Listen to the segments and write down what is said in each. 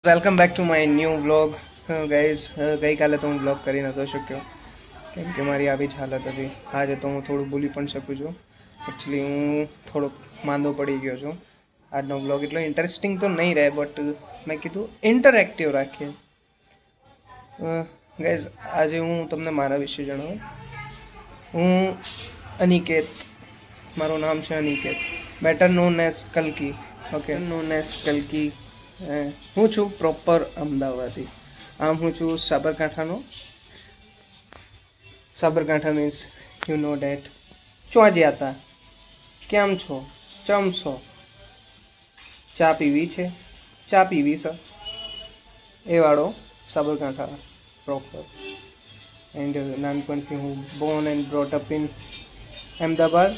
Welcome back to my new vlog guys. ગઈકાલે તો હું વ્લોગ કરી નહોતો શક્યો કેમ કે મારી આવી જ હાલત હતી. આજે તો હું થોડું ભૂલી પણ શકું છું. એકચ્યુઅલી હું થોડોક માંદો પડી ગયો છું. આજનો વ્લોગ એટલો ઇન્ટરેસ્ટિંગ તો નહીં રહે, બટ મેં કીધું ઇન્ટરેક્ટિવ રાખીએ. ગાઈઝ, આજે હું તમને મારા વિશે જણાવું. હું અનિકેત, મારું નામ છે અનિકેત, બેટર નોન એઝ કલ્કી. ઓકે, નોન એઝ કલ્કી. હું છું પ્રોપર અમદાવાદી. આમ હું છું સાબરકાંઠાનો. Sabarkantha means you know that. ચોં જ્યાં હતા, કેમ છો, ચમ છો, ચા પીવી છે, ચા પીવી છે, એ વાળો સાબરકાંઠા પ્રોપર. એન્ડ નાનપણથી હું Born and brought up in Ahmedabad.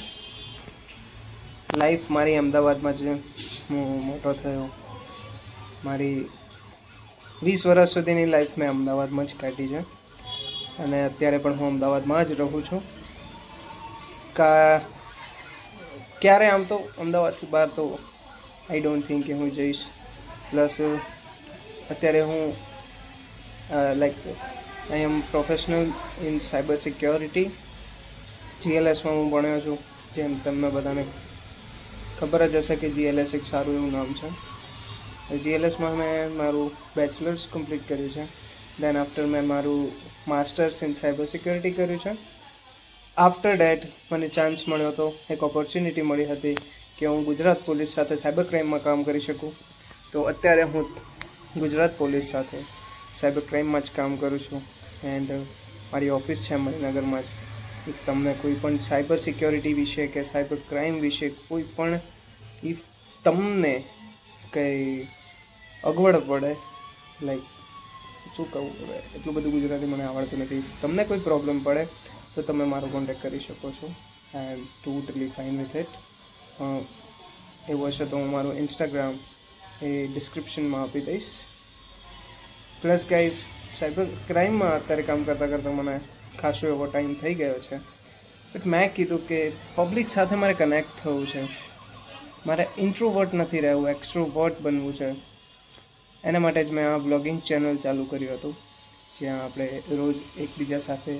Life મારી અમદાવાદમાં જ હું મોટો થયો. મારી 20 વર્ષ સુધીની લાઈફ મેં અમદાવાદમાં જ કાઢી છે અને અત્યારે પણ હું અમદાવાદમાં જ રહું છું. ક્યારે આમ તો અમદાવાદથી બહાર તો આઈ ડોન્ટ થિંક કે હું જઈશ. પ્લસ અત્યારે હું like I am professional in cyber security. GLSમાં હું ભણ્યો છું. જેમ તમને બધાને ખબર જ હશે કે GLS એક સારું એવું નામ છે. GLSમાં મેં મારું બેચલર્સ કમ્પ્લીટ કર્યું છે. દેન આફ્ટર મેં મારું માસ્ટર્સ ઇન સાયબર સિક્યોરિટી કર્યું છે. આફ્ટર ડેટ મને ચાન્સ મળ્યો હતો, એક ઓપોર્ચ્યુનિટી મળી હતી કે હું ગુજરાત પોલીસ સાથે સાયબર ક્રાઇમમાં કામ કરી શકું. તો અત્યારે હું ગુજરાત પોલીસ સાથે સાયબર ક્રાઇમમાં જ કામ કરું છું. એન્ડ મારી ઓફિસ છે મણિનગરમાં જ. તમને કોઈ પણ સાયબર સિક્યોરિટી વિશે કે સાયબર ક્રાઇમ વિશે કોઈ પણ ઇફ તમને કંઈ અગવડ પડે, લાઈક શું કહું પડે, એટલું બધું ગુજરાતી મને આવડતું નથી. તમને કોઈ પ્રોબ્લેમ પડે તો તમે મારો કોન્ટેક્ટ કરી શકો છો. આઈ એમ ટોટલી ફાઇન વિથ ઇટ. એવું હશે તો હું મારું ઇન્સ્ટાગ્રામ એ ડિસ્ક્રિપ્શનમાં આપી દઈશ. પ્લસ ગાઈઝ, સાયબર ક્રાઇમમાં અત્યારે કામ કરતાં કરતાં મને ખાસો એવો ટાઈમ થઈ ગયો છે. બટ મેં કીધું કે પબ્લિક સાથે મારે કનેક્ટ થવું છે. મારે ઇન્ટ્રોવર્ટ નથી રહેવું, એક્સ્ટ્રોવર્ટ બનવું છે. એના માટે જ મેં આ બ્લોગિંગ ચેનલ ચાલુ કર્યું હતું, જ્યાં આપણે રોજ એકબીજા સાથે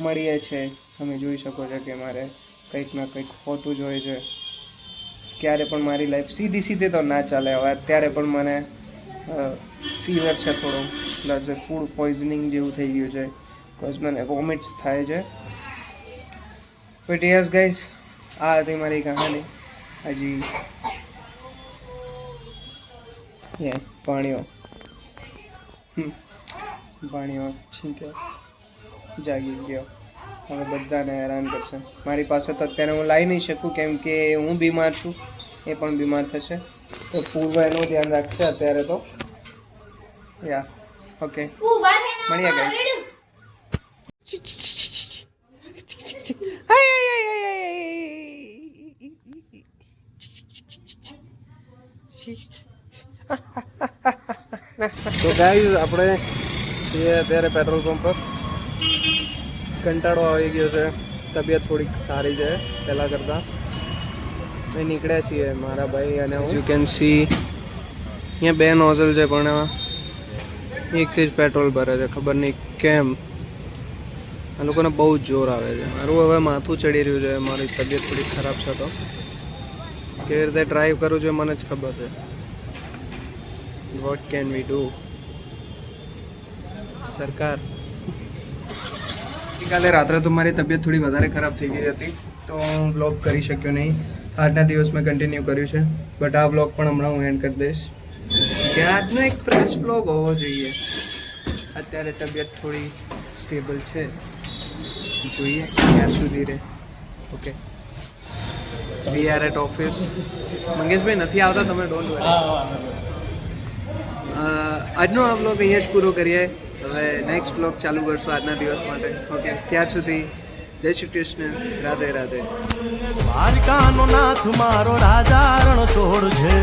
મળીએ છીએ. તમે જોઈ શકો છો કે મારે કંઈક ના કંઈક હોતું જ હોય છે. ક્યારે પણ મારી લાઈફ સીધી તો ના ચાલે. હવે અત્યારે પણ મને ફીવર છે થોડો, પ્લસ ફૂડ પોઈઝનિંગ જેવું થઈ ગયું છે, બિકોઝ મને વોમિટ્સ થાય છે. બટ યસ ગાઈઝ, આ હતી મારી કહાની. હજી પાણીઓ છીંક્યો, જાગી ગયો. હવે બધાને હેરાન કરશે. મારી પાસે તો અત્યારે હું લાવી નહીં શકું કેમ કે હું બીમાર છું, એ પણ બીમાર થશે. તો પૂર્વ એનું ધ્યાન રાખશે અત્યારે તો. યા ઓકે, મળીએ ગાઈસ. તો ગાઈઝ, આપણે છીએ અત્યારે પેટ્રોલ પંપ પર. કંટાળો આવી ગયો છે, તબિયત થોડીક સારી છે પહેલાં કરતાં. એ નીકળ્યા છીએ મારા ભાઈ અને હું. યુ કેન સી અહીંયા 2 નોઝલ છે, પણ એકથી જ પેટ્રોલ ભરે છે. ખબર નહીં કેમ, આ લોકોને બહુ જ જોર આવે છે. મારું હવે માથું ચડી રહ્યું છે, મારી તબિયત થોડી ખરાબ છે. તો કેવી રીતે ડ્રાઈવ કરું છું મને જ ખબર છે. What can we do? સરકાર. ગઈકાલે રાત્રે તો મારી તબિયત થોડી વધારે ખરાબ થઈ ગઈ હતી, તો હું બ્લોગ કરી શક્યો નહીં. આજના દિવસ મેં કન્ટિન્યુ કર્યું છે, બટ આ બ્લોગ પણ હમણાં હું એન્ડ કરી દઈશ. કે આજનો એક ફ્રેશ બ્લોગ હોવો જોઈએ. અત્યારે તબિયત થોડી સ્ટેબલ છે, જોઈએ ક્યાં સુધી રહે. Okay, we are at office. મંગેશભાઈ નથી આવતા, તમે ડોન્ટ વરી. આજનો આ બ્લોગ અહીંયા જ પૂરો કરીએ. હવે નેક્સ્ટ બ્લોગ ચાલુ કરશું આજના દિવસ માટે. ઓકે, ત્યાર સુધી જય શ્રી કૃષ્ણ, રાધે રાધે. દ્વારકાનો નાથ મારો રાજા રણ છોડ છે.